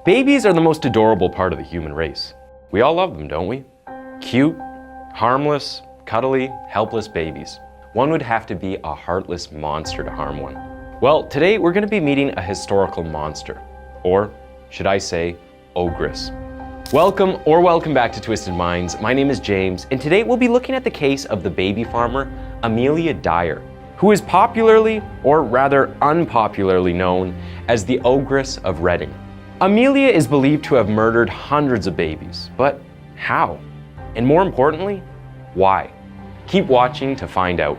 Babies are the most adorable part of the human race. We all love them, don't we? Cute, harmless, cuddly, helpless babies. One would have to be a heartless monster to harm one. Well, today we're going to be meeting a historical monster, or should I say, ogress. Welcome back to Twisted Minds. My name is James, and today we'll be looking at the case of the baby farmer, Amelia Dyer, who is popularly, or rather unpopularly known as the Ogress of Reding. Amelia is believed to have murdered hundreds of babies, but how? And more importantly, why? Keep watching to find out.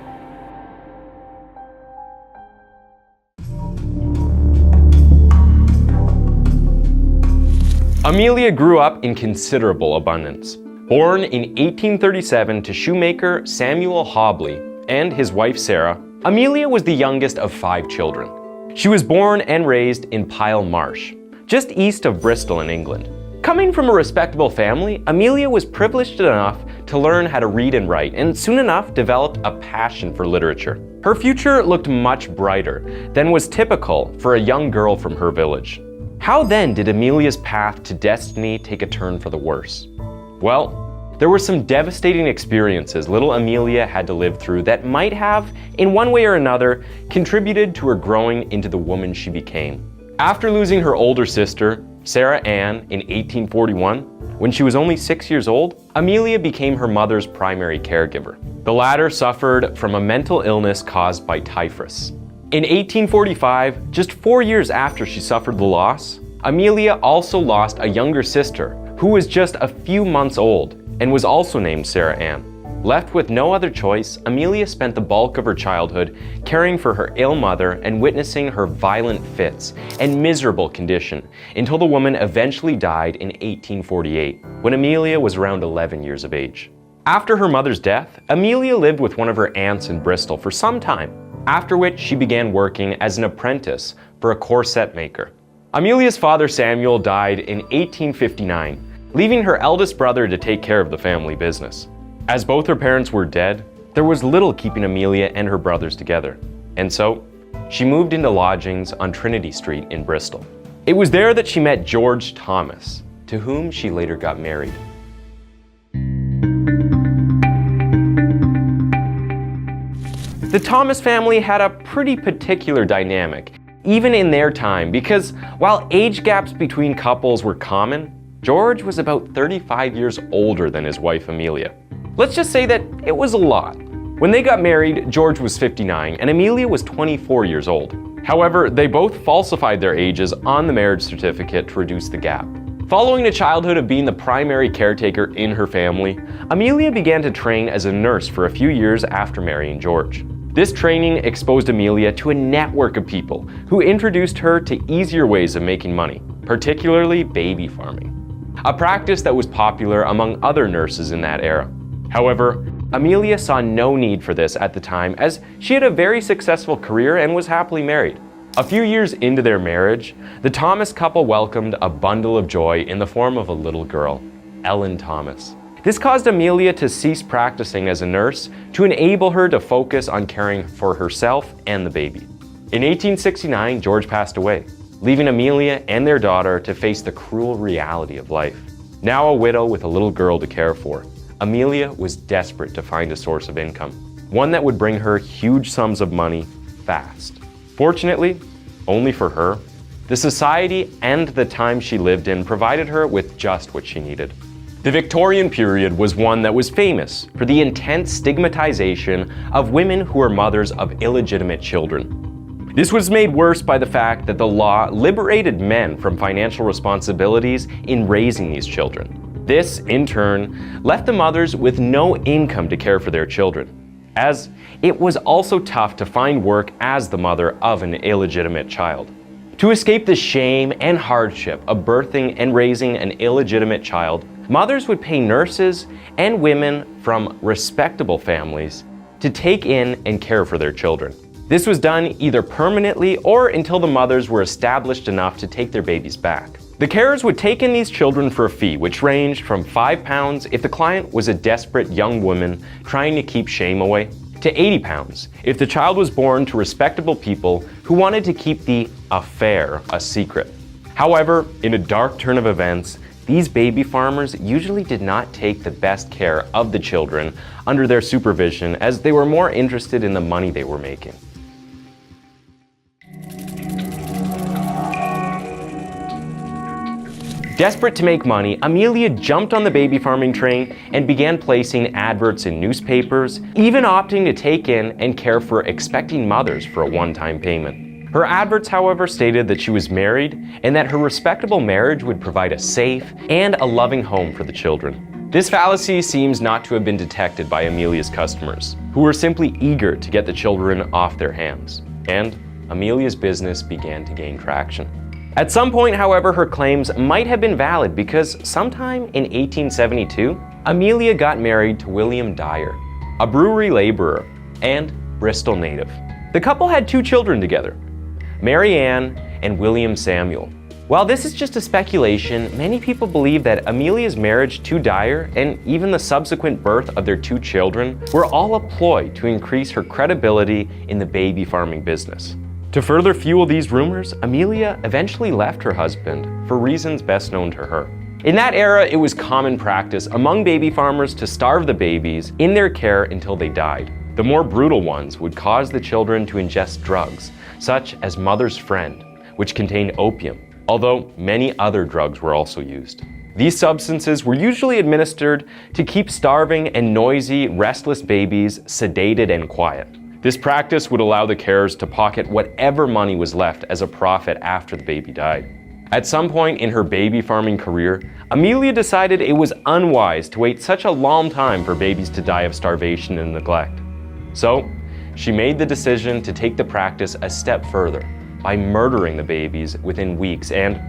Amelia grew up in considerable abundance. Born in 1837 to shoemaker Samuel Hobley and his wife Sarah, Amelia was the youngest of 5 children. She was born and raised in Pyle Marsh, just east of Bristol in England. Coming from a respectable family, Amelia was privileged enough to learn how to read and write, and soon enough developed a passion for literature. Her future looked much brighter than was typical for a young girl from her village. How then did Amelia's path to destiny take a turn for the worse? Well, there were some devastating experiences little Amelia had to live through that might have, in one way or another, contributed to her growing into the woman she became. After losing her older sister, Sarah Ann, in 1841, when she was only 6 years old, Amelia became her mother's primary caregiver. The latter suffered from a mental illness caused by typhus. In 1845, just 4 years after she suffered the loss, Amelia also lost a younger sister who was just a few months old and was also named Sarah Ann. Left with no other choice, Amelia spent the bulk of her childhood caring for her ill mother and witnessing her violent fits and miserable condition until the woman eventually died in 1848, when Amelia was around 11 years of age. After her mother's death, Amelia lived with one of her aunts in Bristol for some time, after which she began working as an apprentice for a corset maker. Amelia's father Samuel died in 1859, leaving her eldest brother to take care of the family business. As both her parents were dead, there was little keeping Amelia and her brothers together, and so she moved into lodgings on Trinity Street in Bristol. It was there that she met George Thomas, to whom she later got married. The Thomas family had a pretty particular dynamic, even in their time, because while age gaps between couples were common, George was about 35 years older than his wife Amelia. Let's just say that it was a lot. When they got married, George was 59 and Amelia was 24 years old. However, they both falsified their ages on the marriage certificate to reduce the gap. Following a childhood of being the primary caretaker in her family, Amelia began to train as a nurse for a few years after marrying George. This training exposed Amelia to a network of people who introduced her to easier ways of making money, particularly baby farming, a practice that was popular among other nurses in that era. However, Amelia saw no need for this at the time, as she had a very successful career and was happily married. A few years into their marriage, the Thomas couple welcomed a bundle of joy in the form of a little girl, Ellen Thomas. This caused Amelia to cease practicing as a nurse to enable her to focus on caring for herself and the baby. In 1869, George passed away, leaving Amelia and their daughter to face the cruel reality of life. Now a widow with a little girl to care for, Amelia was desperate to find a source of income, one that would bring her huge sums of money fast. Fortunately, only for her, the society and the time she lived in provided her with just what she needed. The Victorian period was one that was famous for the intense stigmatization of women who were mothers of illegitimate children. This was made worse by the fact that the law liberated men from financial responsibilities in raising these children. This, in turn, left the mothers with no income to care for their children, as it was also tough to find work as the mother of an illegitimate child. To escape the shame and hardship of birthing and raising an illegitimate child, mothers would pay nurses and women from respectable families to take in and care for their children. This was done either permanently or until the mothers were established enough to take their babies back. The carers would take in these children for a fee, which ranged from £5 if the client was a desperate young woman trying to keep shame away, to £80 if the child was born to respectable people who wanted to keep the affair a secret. However, in a dark turn of events, these baby farmers usually did not take the best care of the children under their supervision, as they were more interested in the money they were making. Desperate to make money, Amelia jumped on the baby farming train and began placing adverts in newspapers, even opting to take in and care for expecting mothers for a one-time payment. Her adverts, however, stated that she was married and that her respectable marriage would provide a safe and a loving home for the children. This fallacy seems not to have been detected by Amelia's customers, who were simply eager to get the children off their hands. And Amelia's business began to gain traction. At some point, however, her claims might have been valid because sometime in 1872, Amelia got married to William Dyer, a brewery laborer and Bristol native. The couple had 2 children together, Mary Ann and William Samuel. While this is just a speculation, many people believe that Amelia's marriage to Dyer and even the subsequent birth of their 2 children were all a ploy to increase her credibility in the baby farming business. To further fuel these rumors, Amelia eventually left her husband for reasons best known to her. In that era, it was common practice among baby farmers to starve the babies in their care until they died. The more brutal ones would cause the children to ingest drugs, such as Mother's Friend, which contained opium, although many other drugs were also used. These substances were usually administered to keep starving and noisy, restless babies sedated and quiet. This practice would allow the carers to pocket whatever money was left as a profit after the baby died. At some point in her baby farming career, Amelia decided it was unwise to wait such a long time for babies to die of starvation and neglect. So, she made the decision to take the practice a step further by murdering the babies within weeks and,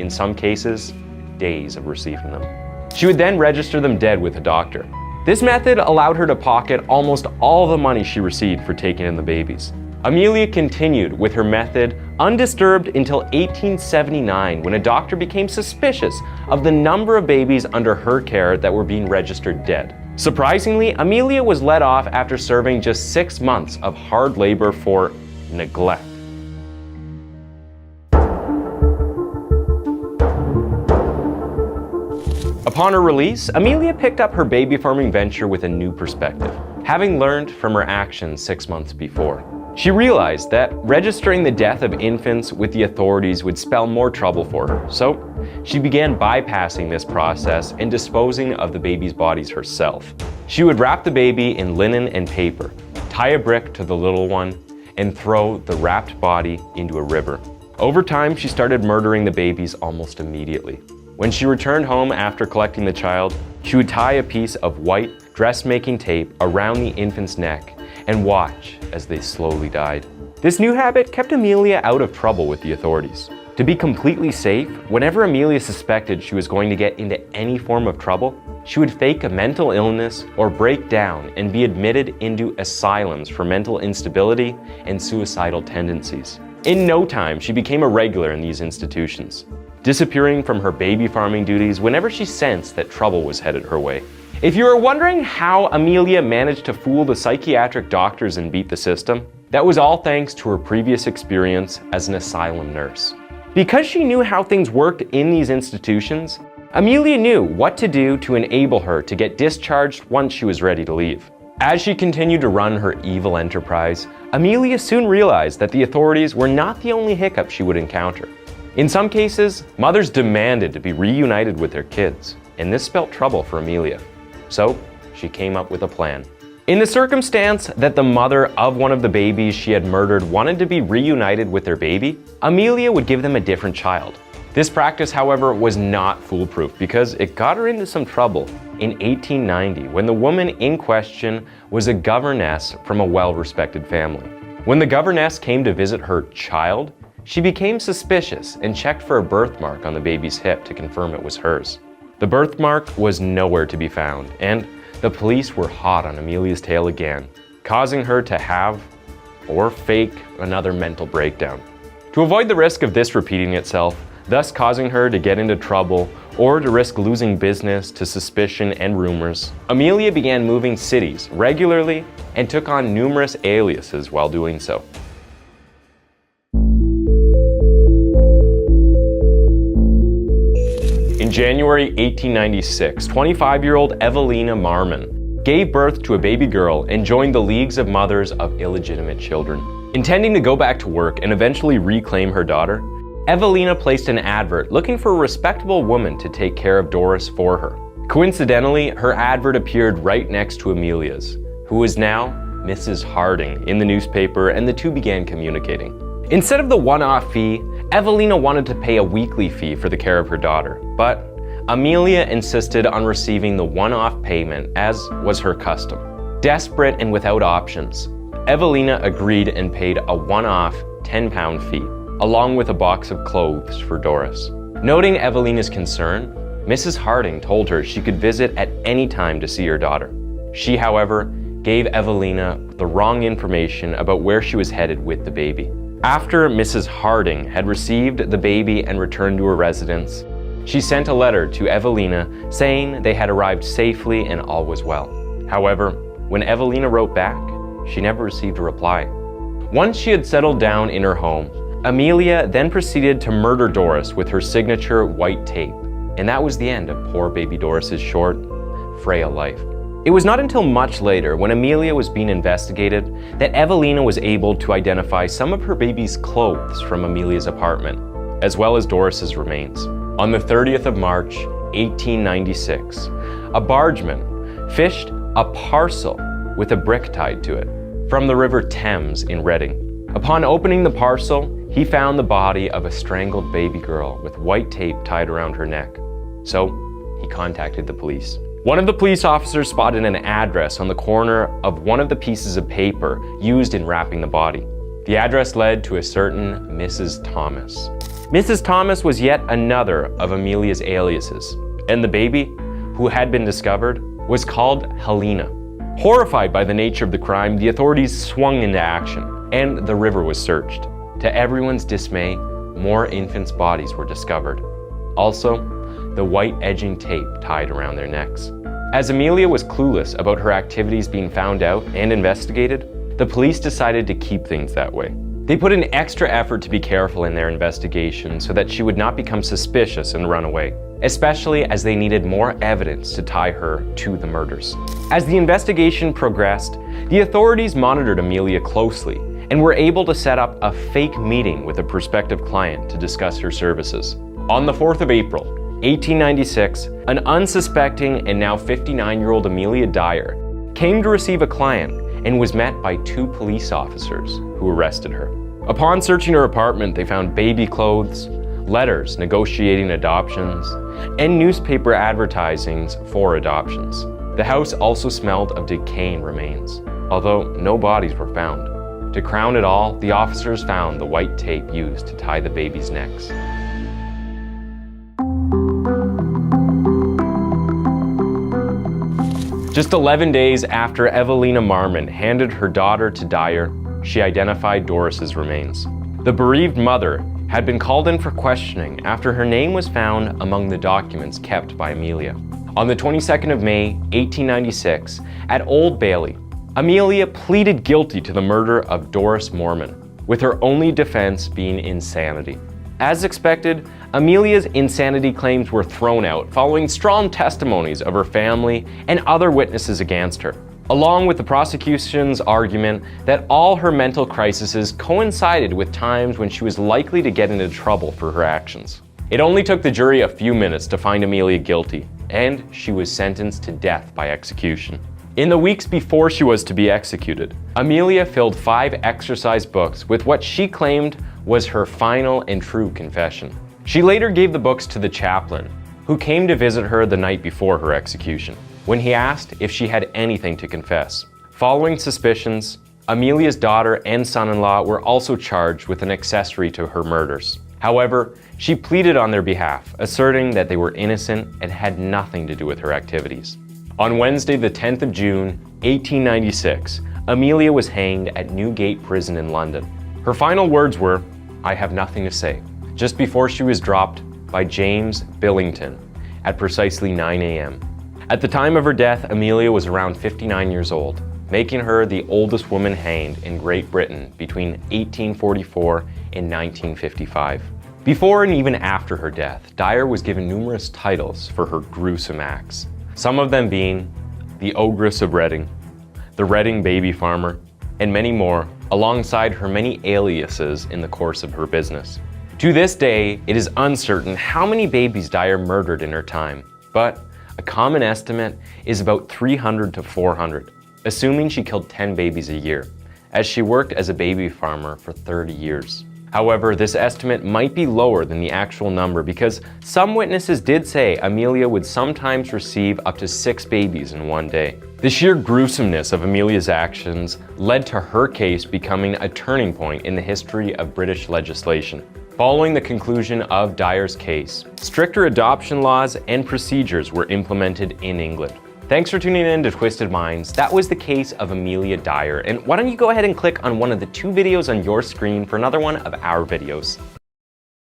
in some cases, days of receiving them. She would then register them dead with a doctor. This method allowed her to pocket almost all the money she received for taking in the babies. Amelia continued with her method undisturbed until 1879, when a doctor became suspicious of the number of babies under her care that were being registered dead. Surprisingly, Amelia was let off after serving just 6 months of hard labor for neglect. Upon her release, Amelia picked up her baby farming venture with a new perspective, having learned from her actions 6 months before. She realized that registering the death of infants with the authorities would spell more trouble for her, so she began bypassing this process and disposing of the baby's bodies herself. She would wrap the baby in linen and paper, tie a brick to the little one, and throw the wrapped body into a river. Over time, she started murdering the babies almost immediately. When she returned home after collecting the child, she would tie a piece of white dressmaking tape around the infant's neck and watch as they slowly died. This new habit kept Amelia out of trouble with the authorities. To be completely safe, whenever Amelia suspected she was going to get into any form of trouble, she would fake a mental illness or break down and be admitted into asylums for mental instability and suicidal tendencies. In no time, she became a regular in these institutions, disappearing from her baby farming duties whenever she sensed that trouble was headed her way. If you are wondering how Amelia managed to fool the psychiatric doctors and beat the system, that was all thanks to her previous experience as an asylum nurse. Because she knew how things worked in these institutions, Amelia knew what to do to enable her to get discharged once she was ready to leave. As she continued to run her evil enterprise, Amelia soon realized that the authorities were not the only hiccup she would encounter. In some cases, mothers demanded to be reunited with their kids, and this spelt trouble for Amelia. So, she came up with a plan. In the circumstance that the mother of one of the babies she had murdered wanted to be reunited with their baby, Amelia would give them a different child. This practice, however, was not foolproof because it got her into some trouble in 1890 when the woman in question was a governess from a well-respected family. When the governess came to visit her child, she became suspicious and checked for a birthmark on the baby's hip to confirm it was hers. The birthmark was nowhere to be found, and the police were hot on Amelia's tail again, causing her to have or fake another mental breakdown. To avoid the risk of this repeating itself, thus causing her to get into trouble or to risk losing business to suspicion and rumors, Amelia began moving cities regularly and took on numerous aliases while doing so. In January 1896, 25-year-old Evelina Marmon gave birth to a baby girl and joined the Leagues of Mothers of Illegitimate Children. Intending to go back to work and eventually reclaim her daughter, Evelina placed an advert looking for a respectable woman to take care of Doris for her. Coincidentally, her advert appeared right next to Amelia's, who was now Mrs. Harding, in the newspaper, and the two began communicating. Instead of the one-off fee, Evelina wanted to pay a weekly fee for the care of her daughter, but Amelia insisted on receiving the one-off payment, as was her custom. Desperate and without options, Evelina agreed and paid a one-off £10 fee, along with a box of clothes for Doris. Noting Evelina's concern, Mrs. Harding told her she could visit at any time to see her daughter. She, however, gave Evelina the wrong information about where she was headed with the baby. After Mrs. Harding had received the baby and returned to her residence, she sent a letter to Evelina saying they had arrived safely and all was well. However, when Evelina wrote back, she never received a reply. Once she had settled down in her home, Amelia then proceeded to murder Doris with her signature white tape, and that was the end of poor baby Doris's short, frail life. It was not until much later, when Amelia was being investigated, that Evelina was able to identify some of her baby's clothes from Amelia's apartment, as well as Doris's remains. On the 30th of March, 1896, a bargeman fished a parcel with a brick tied to it from the River Thames in Reding. Upon opening the parcel, he found the body of a strangled baby girl with white tape tied around her neck. So he contacted the police. One of the police officers spotted an address on the corner of one of the pieces of paper used in wrapping the body. The address led to a certain Mrs. Thomas. Mrs. Thomas was yet another of Amelia's aliases, and the baby, who had been discovered, was called Helena. Horrified by the nature of the crime, the authorities swung into action, and the river was searched. To everyone's dismay, more infants' bodies were discovered. Also, the white edging tape tied around their necks. As Amelia was clueless about her activities being found out and investigated, the police decided to keep things that way. They put in extra effort to be careful in their investigation so that she would not become suspicious and run away, especially as they needed more evidence to tie her to the murders. As the investigation progressed, the authorities monitored Amelia closely and were able to set up a fake meeting with a prospective client to discuss her services. On the 4th of April, 1896, an unsuspecting and now 59-year-old Amelia Dyer came to receive a client and was met by 2 police officers who arrested her. Upon searching her apartment, they found baby clothes, letters negotiating adoptions, and newspaper advertisings for adoptions. The house also smelled of decaying remains, although no bodies were found. To crown it all, the officers found the white tape used to tie the babies' necks. Just 11 days after Evelina Marmon handed her daughter to Dyer, she identified Doris's remains. The bereaved mother had been called in for questioning after her name was found among the documents kept by Amelia. On the 22nd of May, 1896, at Old Bailey, Amelia pleaded guilty to the murder of Doris Marmon, with her only defense being insanity. As expected, Amelia's insanity claims were thrown out following strong testimonies of her family and other witnesses against her, along with the prosecution's argument that all her mental crises coincided with times when she was likely to get into trouble for her actions. It only took the jury a few minutes to find Amelia guilty, and she was sentenced to death by execution. In the weeks before she was to be executed, Amelia filled 5 exercise books with what she claimed was her final and true confession. She later gave the books to the chaplain, who came to visit her the night before her execution, when he asked if she had anything to confess. Following suspicions, Amelia's daughter and son-in-law were also charged with an accessory to her murders. However, she pleaded on their behalf, asserting that they were innocent and had nothing to do with her activities. On Wednesday, the 10th of June, 1896, Amelia was hanged at Newgate Prison in London. Her final words were, "I have nothing to say," just before she was dropped by James Billington at precisely 9 a.m. At the time of her death, Amelia was around 59 years old, making her the oldest woman hanged in Great Britain between 1844 and 1955. Before and even after her death, Dyer was given numerous titles for her gruesome acts, some of them being the Ogress of Reding, the Reding baby farmer, and many more, alongside her many aliases in the course of her business. To this day, it is uncertain how many babies Dyer murdered in her time, but a common estimate is about 300 to 400, assuming she killed 10 babies a year, as she worked as a baby farmer for 30 years. However, this estimate might be lower than the actual number because some witnesses did say Amelia would sometimes receive up to 6 babies in one day. The sheer gruesomeness of Amelia's actions led to her case becoming a turning point in the history of British legislation. Following the conclusion of Dyer's case, stricter adoption laws and procedures were implemented in England. Thanks for tuning in to Twisted Minds. That was the case of Amelia Dyer, and why don't you go ahead and click on one of the 2 videos on your screen for another one of our videos.